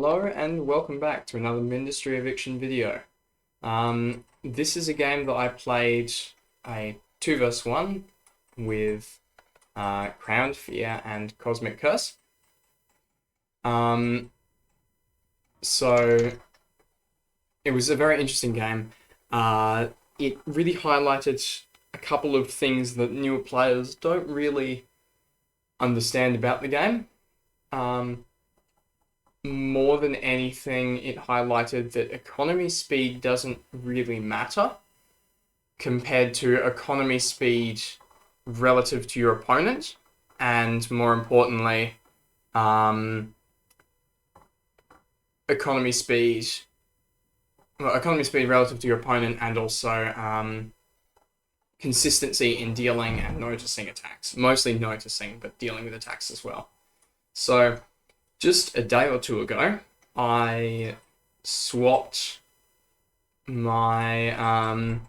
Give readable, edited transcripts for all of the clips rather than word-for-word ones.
Hello and welcome back to another Ministry Eviction video. This is a game that I played a 2v1 with Crowned Fear and Cosmic Curse. So it was a very interesting game. It really highlighted a couple of things that newer players don't really understand about the game. More than anything, it highlighted that economy speed doesn't really matter compared to economy speed relative to your opponent, and more importantly, economy speed relative to your opponent, and also consistency in dealing and noticing attacks. Mostly noticing, but dealing with attacks as well. So just a day or two ago, I swapped my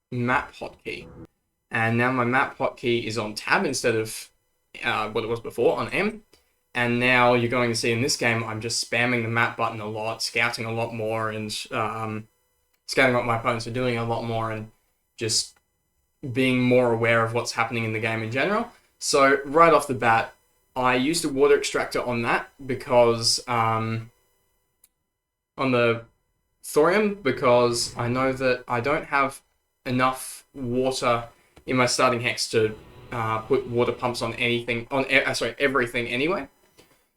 map hotkey, and now my map hotkey is on tab instead of what it was before, on M. And now you're going to see in this game, I'm just spamming the map button a lot, scouting a lot more, and scouting what my opponents are doing a lot more, and just being more aware of what's happening in the game in general. So right off the bat, I used a water extractor on that because, on the thorium, because I know that I don't have enough water in my starting hex to put water pumps on anything, everything anyway.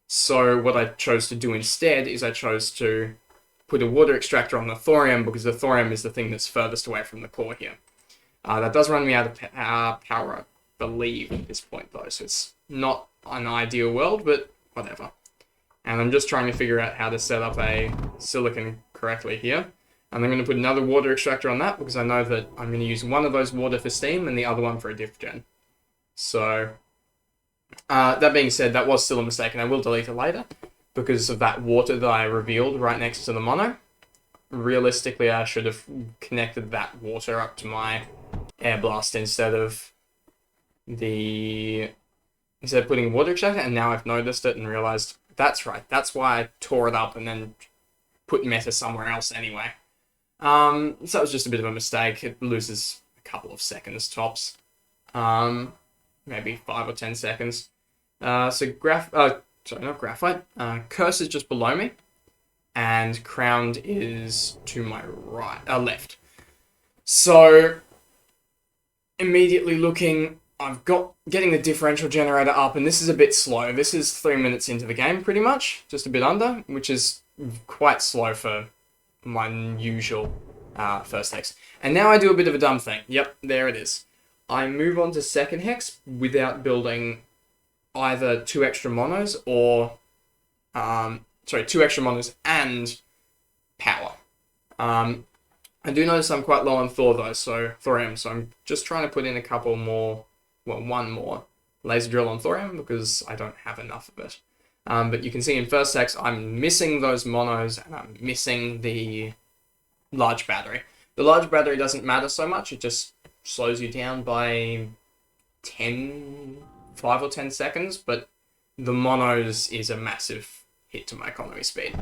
So what I chose to do instead is I chose to put a water extractor on the thorium, because the thorium is the thing that's furthest away from the core here. That does run me out of power, I believe, at this point though, so it's not an ideal world, but whatever. And I'm just trying to figure out how to set up a silicon correctly here. And I'm going to put another water extractor on that, because I know that I'm going to use one of those water for steam and the other one for a diff gen. So, that being said, that was still a mistake, and I will delete it later because of that water that I revealed right next to the mono. Realistically, I should have connected that water up to my air blast instead of putting water extractor, and now I've noticed it and realized that's right. That's why I tore it up and then put meta somewhere else anyway. So that was just a bit of a mistake. It loses a couple of seconds tops. Maybe 5 or 10 seconds. Sorry, not graphite. Curse is just below me, and Crowned is to my left. So immediately looking, getting the differential generator up, and this is a bit slow. This is 3 minutes into the game, pretty much, just a bit under, which is quite slow for my usual first hex. And now I do a bit of a dumb thing. Yep, there it is. I move on to second hex without building either 2 extra monos or 2 extra monos and power. I do notice I'm quite low on thorium, so I'm just trying to put in a couple more, one more laser drill on thorium, because I don't have enough of it. But you can see in first hex, I'm missing those monos, and I'm missing the large battery. The large battery doesn't matter so much, it just slows you down by 5 or 10 seconds, but the monos is a massive hit to my economy speed.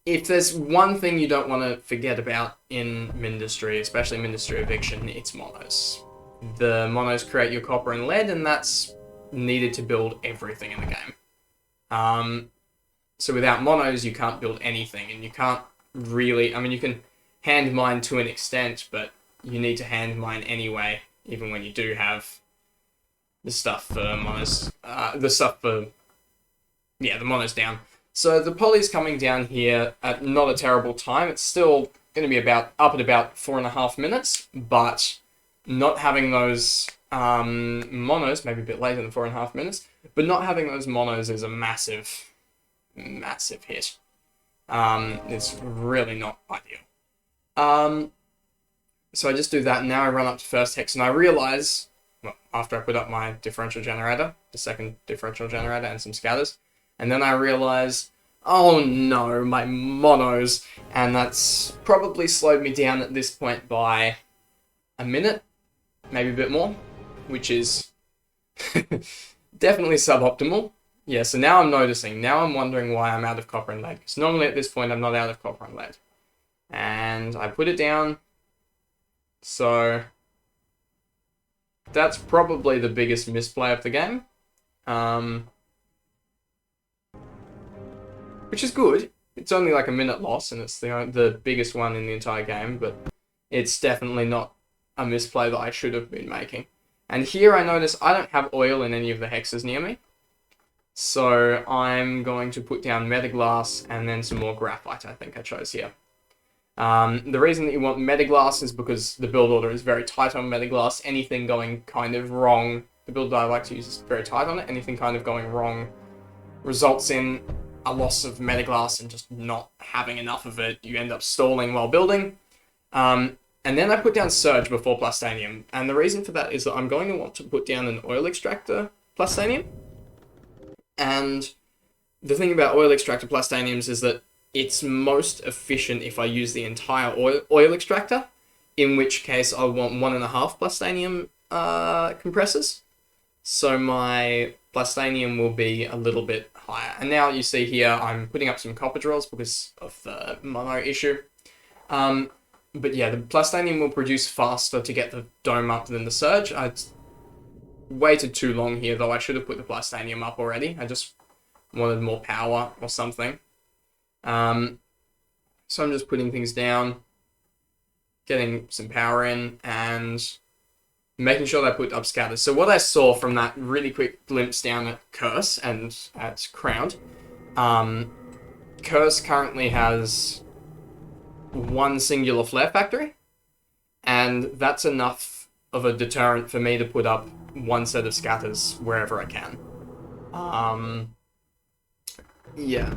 If there's one thing you don't want to forget about in Ministry, especially Ministry Eviction, it's monos. The monos create your copper and lead, and that's needed to build everything in the game. So without monos, you can't build anything, and you can't really... I mean, you can hand mine to an extent, but you need to hand mine anyway, even when you do have the stuff for monos... the monos down. So the poly's coming down here at not a terrible time. It's still going to be up at about 4.5 minutes, but not having those monos, maybe a bit later than 4.5 minutes, but not having those monos is a massive, massive hit. It's really not ideal. So I just do that, and now I run up to first hex, and I realize, well, after I put up my differential generator, the second differential generator, and some scatters, and then I realize, oh no, my monos, and that's probably slowed me down at this point by a minute, maybe a bit more, which is definitely suboptimal. Yeah, so now I'm noticing. Now I'm wondering why I'm out of copper and lead. Because normally at this point I'm not out of copper and lead. And I put it down. So that's probably the biggest misplay of the game. Which is good. It's only like a minute loss, and it's the biggest one in the entire game, but it's definitely not a misplay that I should have been making. And here I notice I don't have oil in any of the hexes near me. So I'm going to put down metaglass and then some more graphite, I think I chose here. The reason that you want metaglass is because the build order is very tight on metaglass. Anything going kind of wrong, the build that I like to use is very tight on it. Anything kind of going wrong results in a loss of metaglass and just not having enough of it. You end up stalling while building. And then I put down Surge before Plastanium. And the reason for that is that I'm going to want to put down an oil extractor Plastanium. And the thing about oil extractor Plastaniums is that it's most efficient if I use the entire oil extractor, in which case I want 1.5 Plastanium compressors. So my Plastanium will be a little bit higher. And now you see here I'm putting up some copper drills because of the mono issue. But yeah, the Plastanium will produce faster to get the dome up than the Surge. I waited too long here, though. I should have put the Plastanium up already. I just wanted more power or something. So I'm just putting things down, getting some power in, and making sure that I put up scatters. So what I saw from that really quick glimpse down at Curse and at Crowned, Curse currently has one singular flare factory, and that's enough of a deterrent for me to put up one set of scatters wherever I can. Yeah.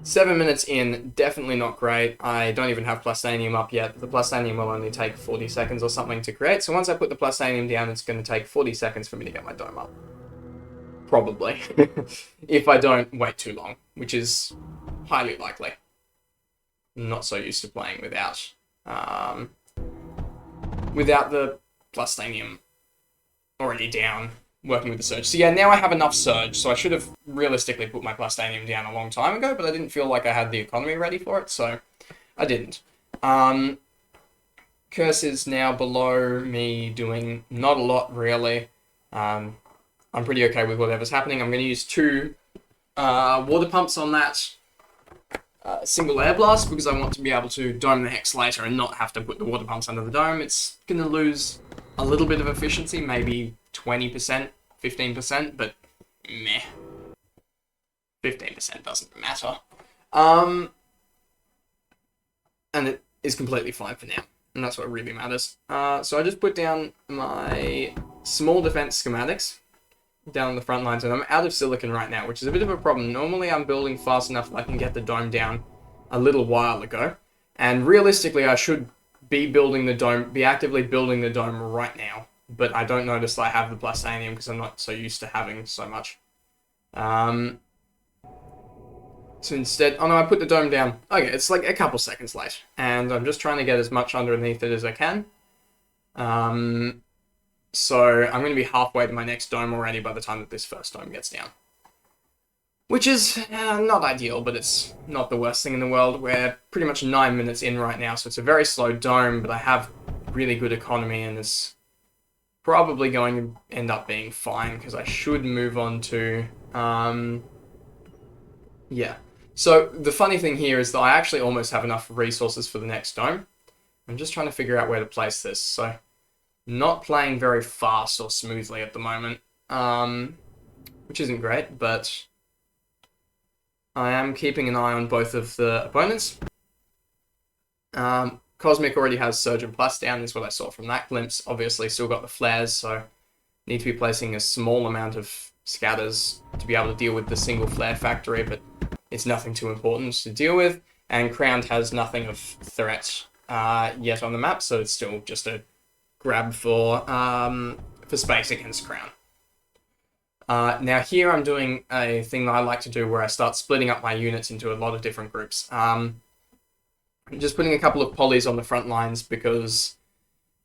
7 minutes in, definitely not great. I don't even have Plastanium up yet. The Plastanium will only take 40 seconds or something to create. So once I put the Plastanium down, it's going to take 40 seconds for me to get my dome up. Probably. If I don't wait too long, which is highly likely. I'm not so used to playing without the Plastanium already down, working with the Surge. So yeah, now I have enough Surge, so I should have realistically put my Plastanium down a long time ago, but I didn't feel like I had the economy ready for it, so I didn't. Curse is now below me doing not a lot, really. I'm pretty okay with whatever's happening. I'm going to use 2 water pumps on that single air blast because I want to be able to dome the hex later and not have to put the water pumps under the dome. It's going to lose a little bit of efficiency, maybe 20%, 15%, but meh. 15% doesn't matter. And it is completely fine for now. And that's what really matters. So I just put down my small defense schematics down the front lines, and I'm out of silicon right now, which is a bit of a problem. Normally I'm building fast enough that I can get the dome down a little while ago. And realistically, I should be building the dome, be actively building the dome right now. But I don't notice that I have the Plastanium because I'm not so used to having so much. So instead, oh no, I put the dome down. Okay, it's like a couple seconds late. And I'm just trying to get as much underneath it as I can. So I'm going to be halfway to my next dome already by the time that this first dome gets down. Which is not ideal, but it's not the worst thing in the world. We're pretty much 9 minutes in right now, so it's a very slow dome, but I have really good economy, and it's probably going to end up being fine, because I should move on to... yeah. So the funny thing here is that I actually almost have enough resources for the next dome. I'm just trying to figure out where to place this, so... Not playing very fast or smoothly at the moment, which isn't great, but I am keeping an eye on both of the opponents. Cosmic already has Surge and Plus down, is what I saw from that glimpse. Obviously still got the flares, so need to be placing a small amount of scatters to be able to deal with the single flare factory, but it's nothing too important to deal with. And Crowned has nothing of threat yet on the map, so it's still just a grab for space against Crown. Now here I'm doing a thing that I like to do where I start splitting up my units into a lot of different groups. I'm just putting a couple of polys on the front lines because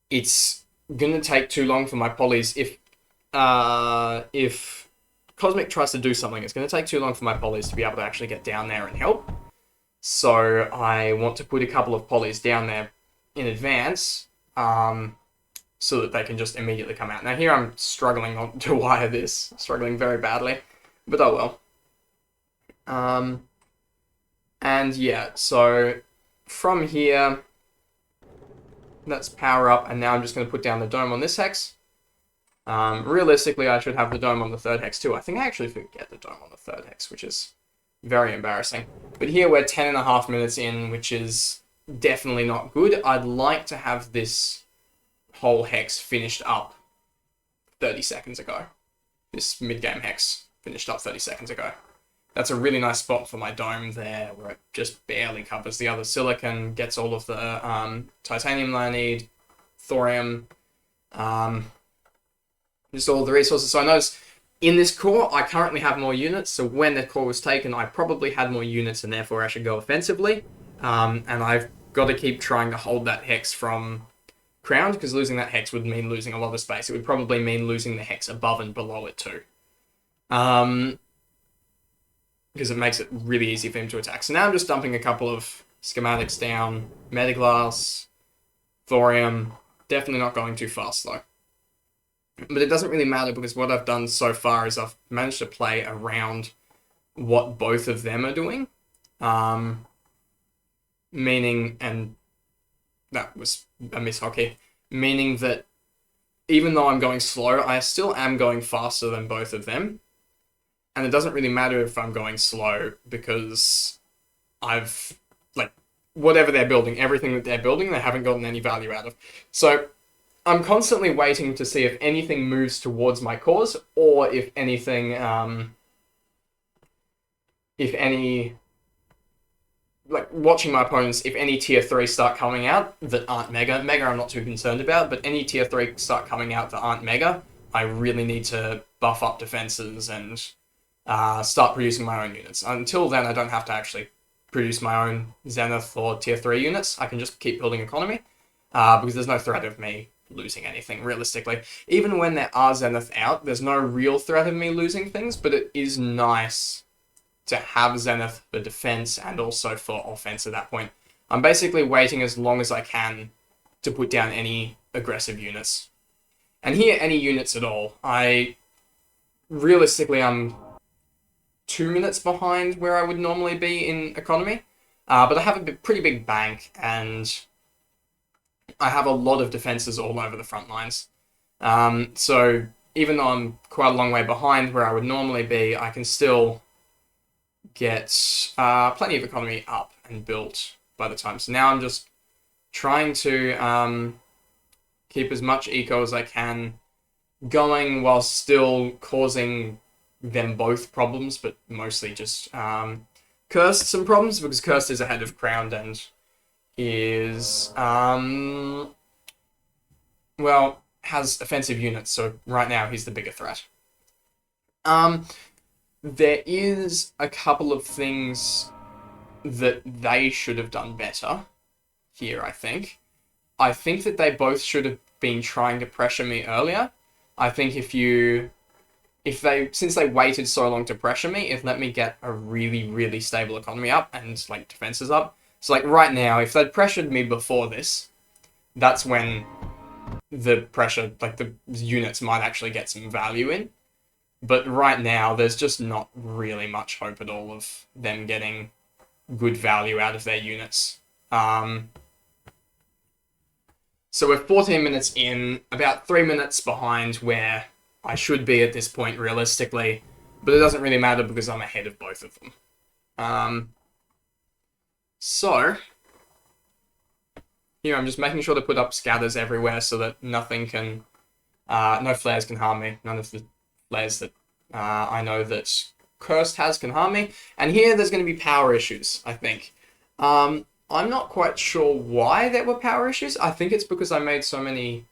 it's going to take too long for my polys if Cosmic tries to do something, it's going to take too long for my polys to be able to actually get down there and help. So I want to put a couple of polys down there in advance, so that they can just immediately come out. Now here I'm struggling to wire this, struggling very badly, but oh well. And yeah, so from here, let's power up, and now I'm just going to put down the dome on this hex. Realistically, I should have the dome on the third hex too. I think I actually forget the dome on the third hex, which is very embarrassing. But here we're 10.5 minutes in, which is definitely not good. I'd like to have this whole hex finished up 30 seconds ago. This mid-game hex finished up 30 seconds ago. That's a really nice spot for my dome there, where it just barely covers the other silicon, gets all of the titanium that I need, thorium, just all the resources. So I notice in this core, I currently have more units, so when the core was taken, I probably had more units, and therefore I should go offensively. And I've got to keep trying to hold that hex from crowned, because losing that hex would mean losing a lot of space. It would probably mean losing the hex above and below it too. Because it makes it really easy for him to attack. So now I'm just dumping a couple of schematics down. Metaglass, thorium. Definitely not going too fast though. But it doesn't really matter, because what I've done so far is I've managed to play around what both of them are doing. Meaning, and that was a miss hockey, meaning that even though I'm going slow, I still am going faster than both of them. And it doesn't really matter if I'm going slow, because I've, like, whatever they're building, everything that they're building, they haven't gotten any value out of. So I'm constantly waiting to see if anything moves towards my cause, or if anything, like, watching my opponents, if any tier 3 start coming out that aren't Mega. Mega I'm not too concerned about, but any tier 3 start coming out that aren't Mega, I really need to buff up defenses and start producing my own units. Until then, I don't have to actually produce my own Zenith or tier 3 units. I can just keep building economy, because there's no threat of me losing anything, realistically. Even when there are Zenith out, there's no real threat of me losing things, but it is nice to have Zenith for defense and also for offense at that point. I'm basically waiting as long as I can to put down any aggressive units. And here, any units at all. Realistically, I'm 2 minutes behind where I would normally be in economy. But I have a pretty big bank, and I have a lot of defenses all over the front lines. So even though I'm quite a long way behind where I would normally be, I can still get plenty of economy up and built by the time. So now I'm just trying to keep as much eco as I can going, while still causing them both problems, but mostly just Cursed some problems, because Cursed is ahead of Crowned and is well, has offensive units, so right now he's the bigger threat. There is a couple of things that they should have done better here, I think. I think that they both should have been trying to pressure me earlier. I think since they waited so long to pressure me, it let me get a really, really stable economy up and, like, defenses up. So, like, right now, if they'd pressured me before this, that's when the pressure, like, the units might actually get some value in. But right now, there's just not really much hope at all of them getting good value out of their units. So we're 14 minutes in, about 3 minutes behind where I should be at this point, realistically. But it doesn't really matter, because I'm ahead of both of them. So here I'm just making sure to put up scatters everywhere so that nothing can, no flares can harm me. None of the flares that I know that Cursed has can harm me. And here there's going to be power issues, I think. I'm not quite sure why there were power issues. I think it's because I made so many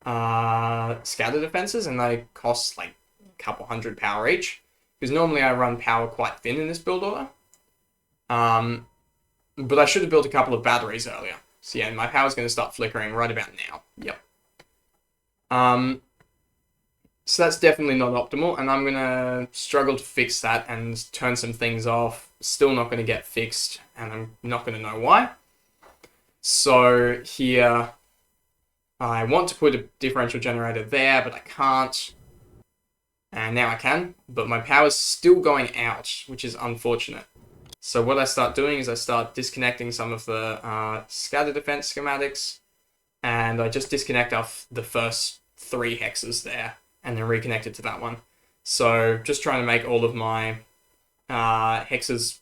scatter defenses, and they cost like a couple hundred power each. Because normally I run power quite thin in this build order. But I should have built a couple of batteries earlier. So yeah, my power's going to start flickering right about now. Yep. So that's definitely not optimal, and I'm going to struggle to fix that and turn some things off. Still not going to get fixed, and I'm not going to know why. So here, I want to put a differential generator there, but I can't. And now I can, but my power's still going out, which is unfortunate. So what I start doing is I start disconnecting some of the scatter defense schematics, and I just disconnect off the first 3 hexes there, and then reconnect it to that one. So just trying to make all of my hexes,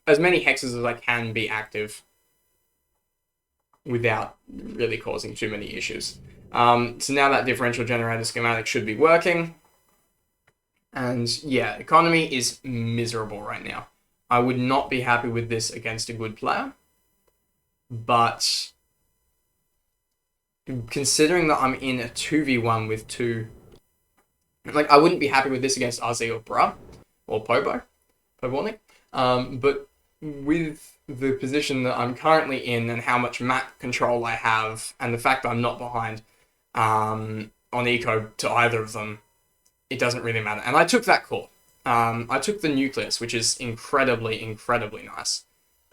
as many hexes as I can, be active without really causing too many issues. So now that differential generator schematic should be working. And yeah, economy is miserable right now. I would not be happy with this against a good player. But considering that I'm in a 2v1 with 2... Like, I wouldn't be happy with this against RZ or Bra or Pobornik. But with the position that I'm currently in and how much map control I have, and the fact that I'm not behind on eco to either of them, it doesn't really matter. And I took that core. I took the Nucleus, which is incredibly, incredibly nice.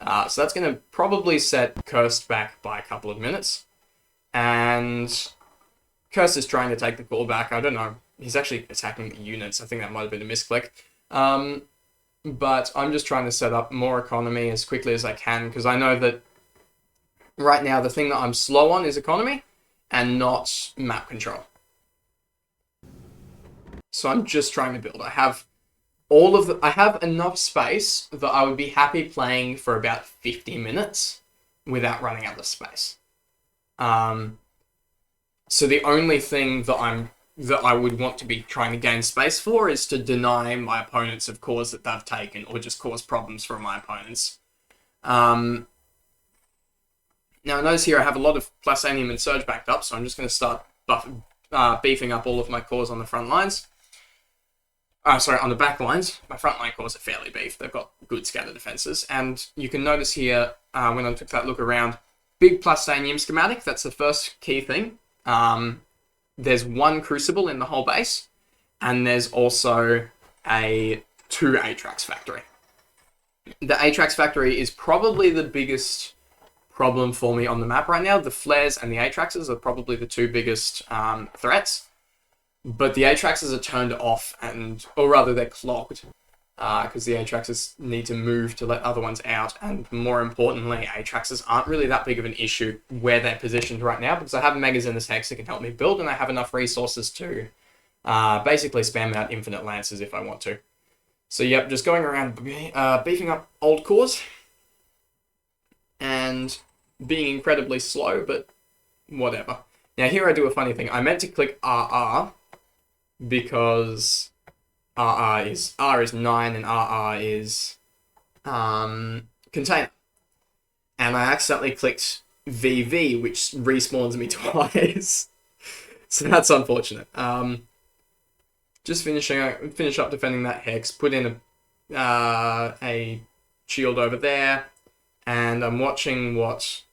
So that's going to probably set Cursed back by a couple of minutes. And Cursed is trying to take the core back. I don't know. He's actually attacking the units. I think that might have been a misclick. But I'm just trying to set up more economy as quickly as I can, because I know that right now the thing that I'm slow on is economy and not map control. So I'm just trying to build. I have enough space that I would be happy playing for about 50 minutes without running out of space. So the only thing that I would want to be trying to gain space for is to deny my opponents of cores that they've taken, or just cause problems for my opponents. Now notice here I have a lot of Plasanium and Surge backed up, so I'm just going to start beefing up all of my cores on the front lines. On the back lines. My frontline cores are fairly beef. They've got good scatter defenses. And you can notice here, when I took that look around, big Plastanium schematic, that's the first key thing. There's 1 Crucible in the whole base, and there's also 2 Atrax factory. The Atrax factory is probably the biggest problem for me on the map right now. The Flares and the Atraxes are probably the 2 biggest threats. But the Atraxes are turned off, or rather they're clogged, because the Atraxes need to move to let other ones out, and more importantly, Atraxes aren't really that big of an issue where they're positioned right now, because I have Megas in this hex that can help me build, and I have enough resources to basically spam out infinite lances if I want to. So yep, just going around beefing up old cores, and being incredibly slow, but whatever. Now here I do a funny thing. I meant to click RR, because R is 9 and RR is container. And I accidentally clicked VV, which respawns me twice. So that's unfortunate. Just finish up defending that hex, put in a shield over there, and I'm watching what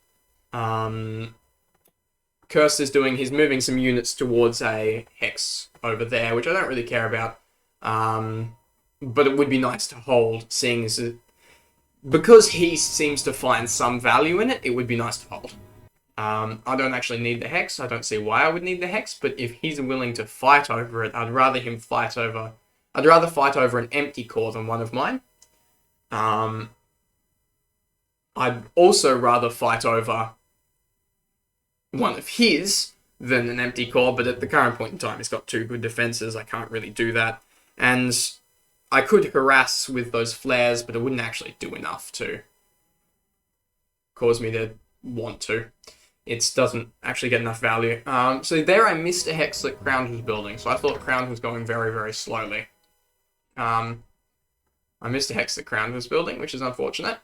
Cursed is doing. He's moving some units towards a hex over there, which I don't really care about. But it would be nice to hold, seeing as because he seems to find some value in it, it would be nice to hold. I don't actually need the hex. I don't see why I would need the hex, but if he's willing to fight over it, I'd rather fight over an empty core than one of mine. I'd also rather fight over one of his than an empty core, but at the current point in time, he's got 2 good defenses. I can't really do that. And I could harass with those flares, but it wouldn't actually do enough to cause me to want to. It doesn't actually get enough value. So there I missed a hex that Crown was building, so I thought Crown was going very, very slowly. I missed a hex that Crown was building, which is unfortunate.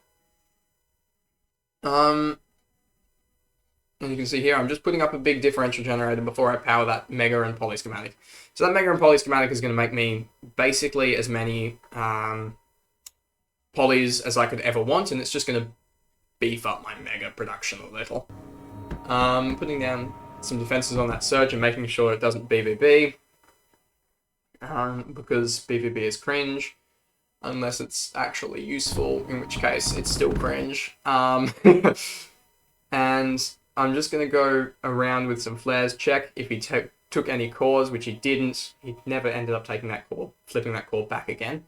And you can see here, I'm just putting up a big differential generator before I power that Mega and Poly schematic. So that Mega and Poly schematic is going to make me basically as many polys as I could ever want, and it's just going to beef up my Mega production a little. Putting down some defenses on that Surge and making sure it doesn't BBB. because PvP is cringe, unless it's actually useful, in which case it's still cringe. And I'm just going to go around with some flares, check if he took any cores, which he didn't. He never ended up taking that core, flipping that core back again,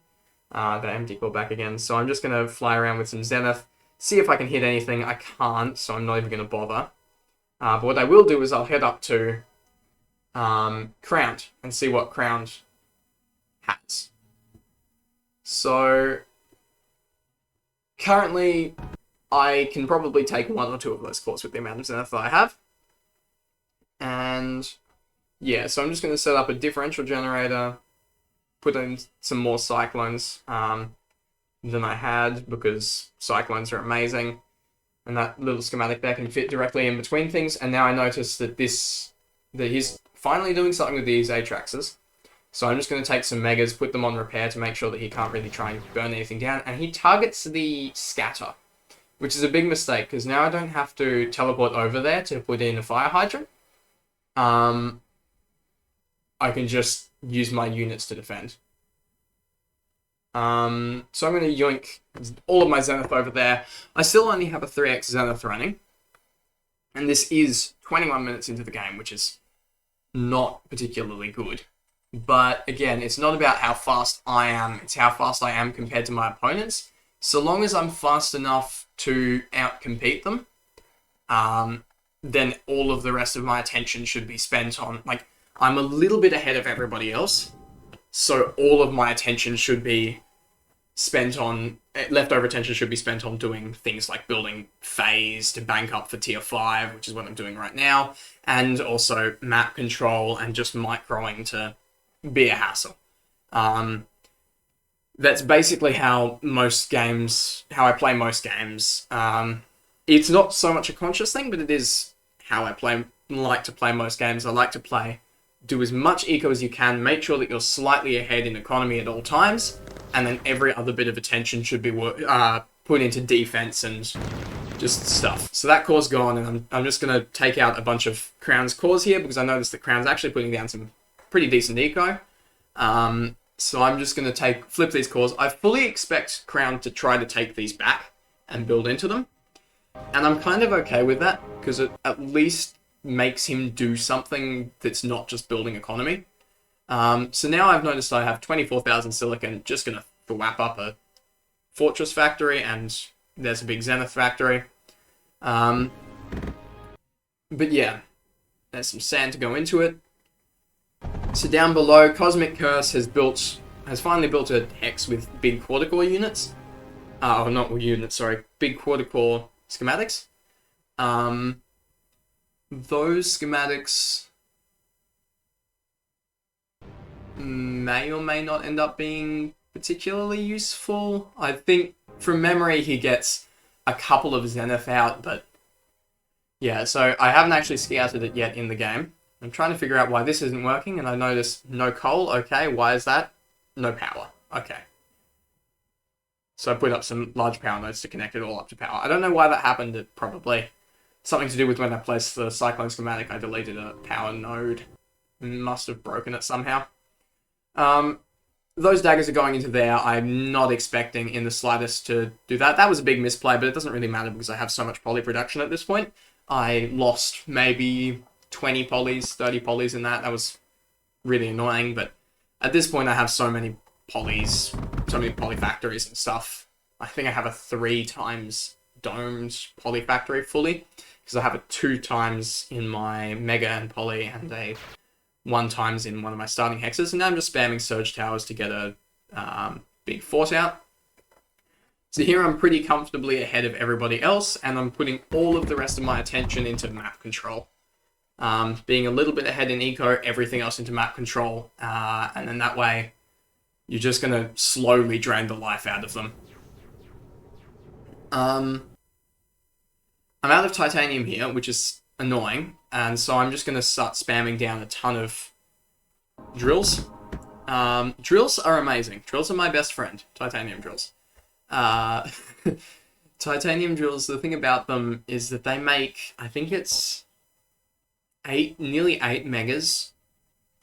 the empty core back again. So I'm just going to fly around with some Zenith, see if I can hit anything. I can't, so I'm not even going to bother. But what I will do is I'll head up to Crowned and see what Crowned has. So currently, I can probably take 1 or 2 of those cores with the amount of Zenith that I have. And yeah, so I'm just going to set up a differential generator, put in some more cyclones than I had, because cyclones are amazing. And that little schematic there can fit directly in between things. And now I notice that he's finally doing something with these Atraxes. So I'm just going to take some Megas, put them on repair to make sure that he can't really try and burn anything down. And he targets the Scatter, which is a big mistake, because now I don't have to teleport over there to put in a Fire Hydrant. I can just use my units to defend. So I'm going to yoink all of my Zenith over there. I still only have a 3x Zenith running. And this is 21 minutes into the game, which is not particularly good. But again, it's not about how fast I am, it's how fast I am compared to my opponents. So long as I'm fast enough to outcompete them, then all of the rest of my attention should be spent on, like, I'm a little bit ahead of everybody else, so all of my attention should be spent on, leftover attention should be spent on doing things like building phase to bank up for tier 5, which is what I'm doing right now, and also map control and just microing to be a hassle. That's basically how I play most games. It's not so much a conscious thing, but it is how I like to play most games. I like to do as much eco as you can, make sure that you're slightly ahead in economy at all times, and then every other bit of attention should be put into defense and just stuff. So that core's gone, and I'm just going to take out a bunch of Crown's cores here, because I noticed that Crown's actually putting down some pretty decent eco. So I'm just going to flip these cores. I fully expect Crown to try to take these back and build into them. And I'm kind of okay with that, because it at least makes him do something that's not just building economy. So now I've noticed I have 24,000 silicon, just going to thwap up a fortress factory, and there's a big Zenith factory. But yeah, there's some sand to go into it. So down below, Cosmic Curse has finally built a hex with big quad-core units. Not units, sorry, big quad-core schematics. Those schematics may or may not end up being particularly useful. I think from memory he gets a couple of Zenith out, but yeah, so I haven't actually scouted it yet in the game. I'm trying to figure out why this isn't working, and I notice no coal. Okay, why is that? No power. Okay. So I put up some large power nodes to connect it all up to power. I don't know why that happened. It probably something to do with when I placed the Cyclone schematic, I deleted a power node. Must have broken it somehow. Those daggers are going into there. I'm not expecting in the slightest to do that. That was a big misplay, but it doesn't really matter because I have so much poly production at this point. I lost maybe 20 polys, 30 polys in that. That was really annoying, but at this point I have so many polys, so many poly factories and stuff. I think I have a 3 times domed poly factory fully, because I have a 2 times in my mega and poly, and a 1 times in one of my starting hexes, and now I'm just spamming surge towers to get a big fort out. So here I'm pretty comfortably ahead of everybody else, and I'm putting all of the rest of my attention into map control. Being a little bit ahead in eco, everything else into map control, and then that way you're just going to slowly drain the life out of them. I'm out of titanium here, which is annoying, and so I'm just going to start spamming down a ton of drills. Drills are amazing. Drills are my best friend. Titanium drills. Titanium drills, the thing about them is that they make, I think it's nearly 8 megas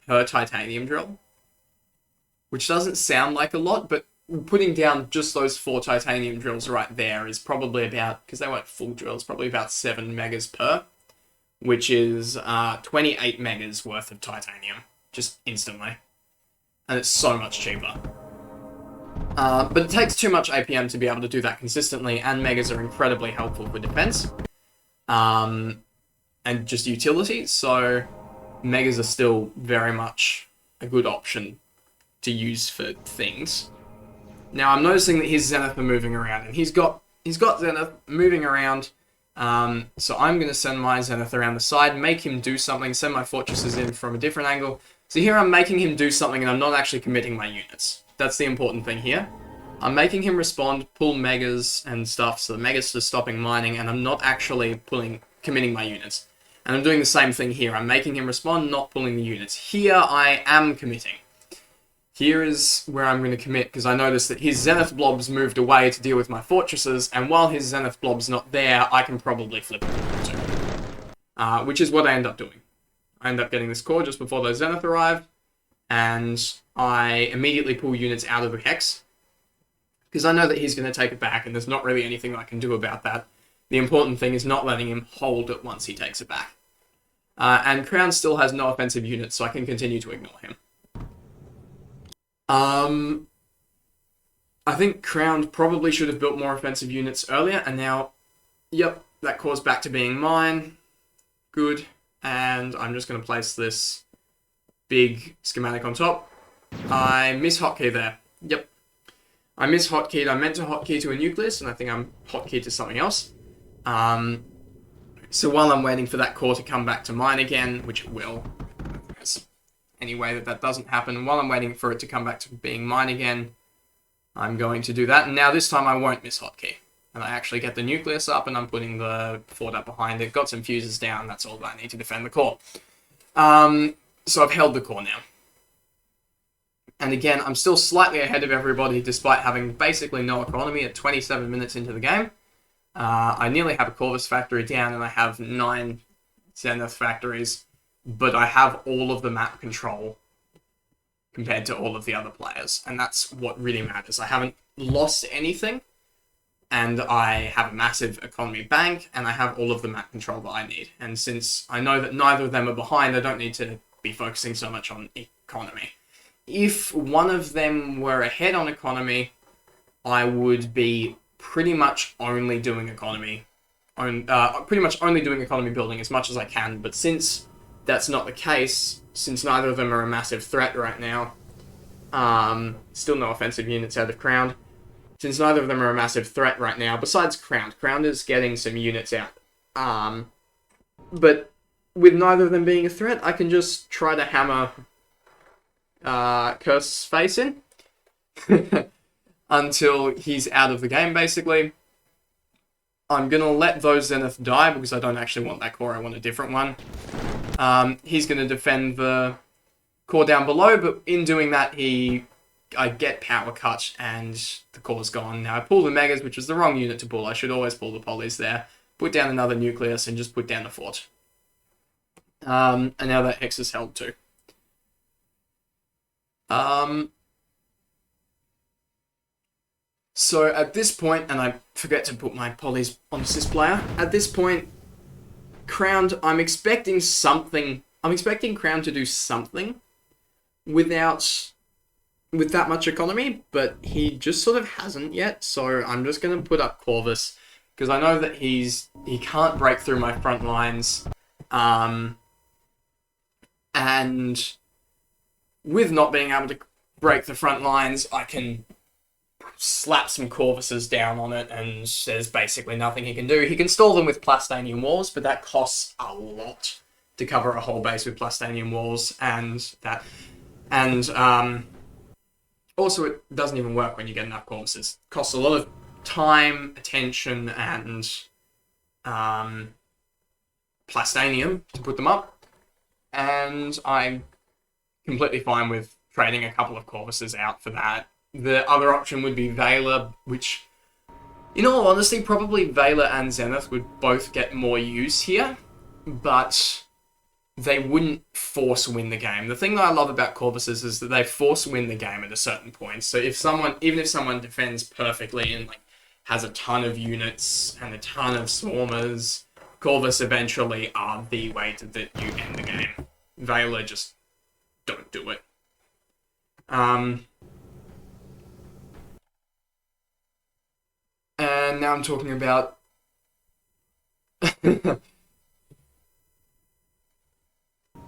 per titanium drill. which doesn't sound like a lot, but putting down just those 4 titanium drills right there is probably about, because they weren't full drills, probably about 7 megas per, which is 28 megas worth of titanium, just instantly. And it's so much cheaper. But it takes too much APM to be able to do that consistently, and megas are incredibly helpful for defense. And just utility, so megas are still very much a good option to use for things. Now I'm noticing that his Zenith are moving around, and he's got Zenith moving around. So I'm going to send my Zenith around the side, make him do something, send my fortresses in from a different angle. So here I'm making him do something, and I'm not actually committing my units. That's the important thing here. I'm making him respond, pull megas and stuff, so the megas are stopping mining, and I'm not actually committing my units. And I'm doing the same thing here. I'm making him respond, not pulling the units. Here I am committing. Here is where I'm going to commit, because I noticed that his Zenith blobs moved away to deal with my fortresses, and while his Zenith blob's not there, I can probably flip it too. Which is what I end up doing. I end up getting this core just before those Zenith arrive, and I immediately pull units out of the Hex, because I know that he's going to take it back, and there's not really anything I can do about that. The important thing is not letting him hold it once he takes it back. And Crown still has no offensive units, so I can continue to ignore him. I think Crown probably should have built more offensive units earlier, and now, yep, that core's back to being mine. Good. And I'm just going to place this big schematic on top. I miss hotkey there. Yep. I miss hotkeyed. I meant to hotkey to a nucleus, and I think I'm hotkeyed to something else. So while I'm waiting for that core to come back to mine again, which it will, there's any way that doesn't happen, while I'm waiting for it to come back to being mine again, I'm going to do that. And now this time I won't miss hotkey. And I actually get the nucleus up, and I'm putting the fort up behind it. Got some fuses down. That's all that I need to defend the core. So I've held the core now. And again, I'm still slightly ahead of everybody, despite having basically no economy at 27 minutes into the game. I nearly have a Corvus factory down, and I have 9 Zenith factories, but I have all of the map control compared to all of the other players, and that's what really matters. I haven't lost anything, and I have a massive economy bank, and I have all of the map control that I need. And since I know that neither of them are behind, I don't need to be focusing so much on economy. If one of them were ahead on economy, I would be pretty much only doing economy, building as much as I can. But since that's not the case, since neither of them are a massive threat right now, still no offensive units out of Crown. Since neither of them are a massive threat right now, besides Crown. Crown is getting some units out. But with neither of them being a threat, I can just try to hammer Curse's face in until he's out of the game, basically. I'm going to let those Zenith die because I don't actually want that core, I want a different one. He's going to defend the core down below, but in doing that, I get power cut and the core's gone. Now I pull the megas, which was the wrong unit to pull. I should always pull the polys there. Put down another nucleus and just put down the fort. And now that Hex is held too. So at this point, and I forget to put my polys on this player, at this point, Crowned, I'm expecting something. I'm expecting Crown to do something with that much economy, but he just sort of hasn't yet, so I'm just going to put up Corvus, because I know that he can't break through my front lines, and with not being able to break the front lines, I can slap some Corvuses down on it, and there's basically nothing he can do. He can stall them with Plastanian walls, but that costs a lot to cover a whole base with Plastanian walls, also it doesn't even work when you get enough Corvuses. It costs a lot of time, attention, and Plastanium to put them up, and I'm completely fine with trading a couple of Corvuses out for that. The other option would be Veiler, which, in all honesty, probably Veiler and Zenith would both get more use here, but they wouldn't force win the game. The thing that I love about Corvuses is that they force win the game at a certain point. So even if someone defends perfectly and like has a ton of units and a ton of swarmers, Corvus eventually are the way that you end the game. Veiler just don't do it. And now I'm talking about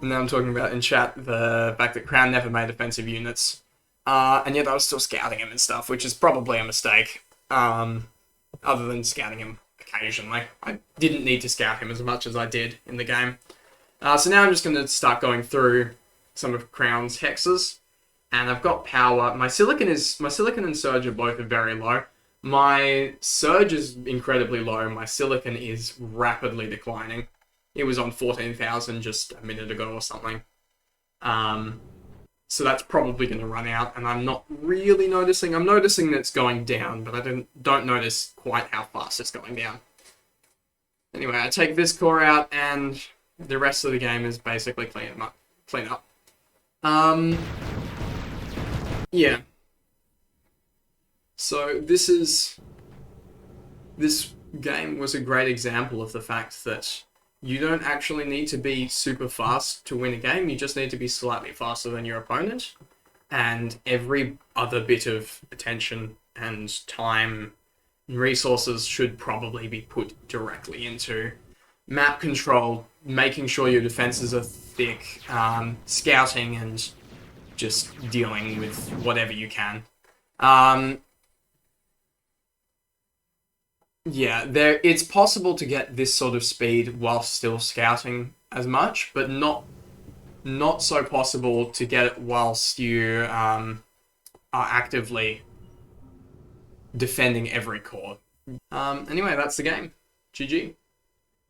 now I'm talking about in chat the fact that Crown never made offensive units. And yet I was still scouting him and stuff, which is probably a mistake. Other than scouting him occasionally. I didn't need to scout him as much as I did in the game. So now I'm just going to start going through some of Crown's hexes. And I've got power. My Silicon and Surge are both very low. My Surge is incredibly low. My Silicon is rapidly declining. It was on 14,000 just a minute ago or something. So that's probably going to run out, and I'm not really noticing. I'm noticing that it's going down, but I don't notice quite how fast it's going down. Anyway, I take this core out, and the rest of the game is basically clean up. Yeah. So this game was a great example of the fact that you don't actually need to be super fast to win a game, you just need to be slightly faster than your opponent. And every other bit of attention and time and resources should probably be put directly into map control, making sure your defenses are thick, scouting, and just dealing with whatever you can. Yeah, it's possible to get this sort of speed while still scouting as much, but not so possible to get it whilst you are actively defending every core. Anyway, that's the game. GG.